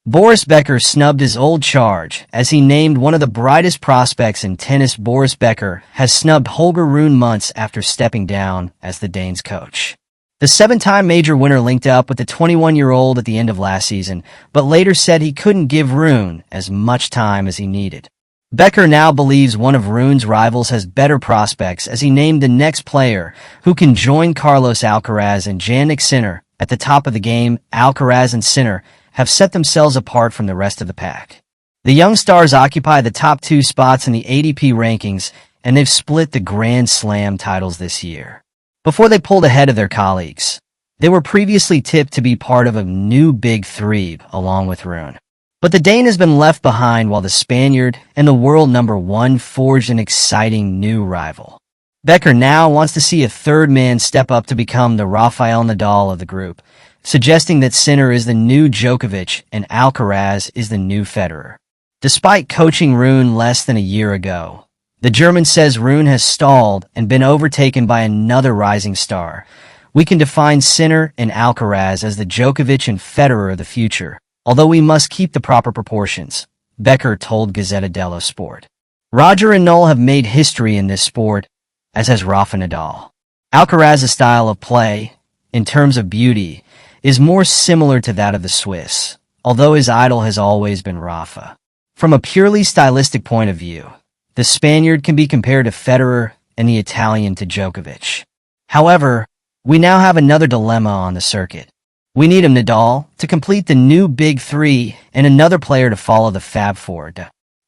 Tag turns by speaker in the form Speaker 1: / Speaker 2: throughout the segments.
Speaker 1: Boris Becker snubbed his old charge, as he named one of the brightest prospects in tennis. Boris Becker has snubbed Holger Rune months after stepping down as the Danes' coach. The seven-time major winner linked up with the 21-year-old at the end of last season, but later said he couldn't give Rune as much time as he needed. Becker now believes one of Rune's rivals has better prospects, as he named the next player who can join Carlos Alcaraz and Jannik Sinner at the top of the game. Alcaraz and Sinner have set themselves apart from the rest of the pack. The young stars occupy the top two spots in the ADP rankings, and they've split the Grand Slam titles this year. Before they pulled ahead of their colleagues, they were previously tipped to be part of a new Big Three along with Rune. But the Dane has been left behind while the Spaniard and the world #1 forged an exciting new rival. Becker now wants to see a third man step up to become the Rafael Nadal of the group, suggesting that Sinner is the new Djokovic and Alcaraz is the new Federer. Despite coaching Rune less than a year ago, the German says Rune has stalled and been overtaken by another rising star. We can define Sinner and Alcaraz as the Djokovic and Federer of the future, although we must keep the proper proportions, Becker told Gazzetta dello Sport. Roger and Noel have made history in this sport, as has Rafa Nadal. Alcaraz's style of play, in terms of beauty, is more similar to that of the Swiss, although his idol has always been Rafa. From a purely stylistic point of view, the Spaniard can be compared to Federer and the Italian to Djokovic. However, we now have another dilemma on the circuit. We need a Nadal to complete the new Big Three and another player to follow the favour.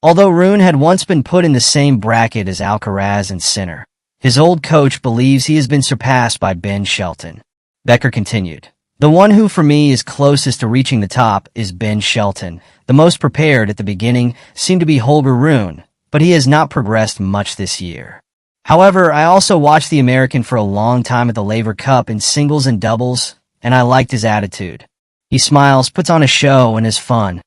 Speaker 1: Although Rune had once been put in the same bracket as Alcaraz and Sinner, his old coach believes he has been surpassed by Ben Shelton. Becker continued, "The one who for me is closest to reaching the top is Ben Shelton. The most prepared at the beginning seemed to be Holger Rune, but he has not progressed much this year. However, I also watched the American for a long time at the Laver Cup in singles and doubles, and I liked his attitude. He smiles, puts on a show, and is fun.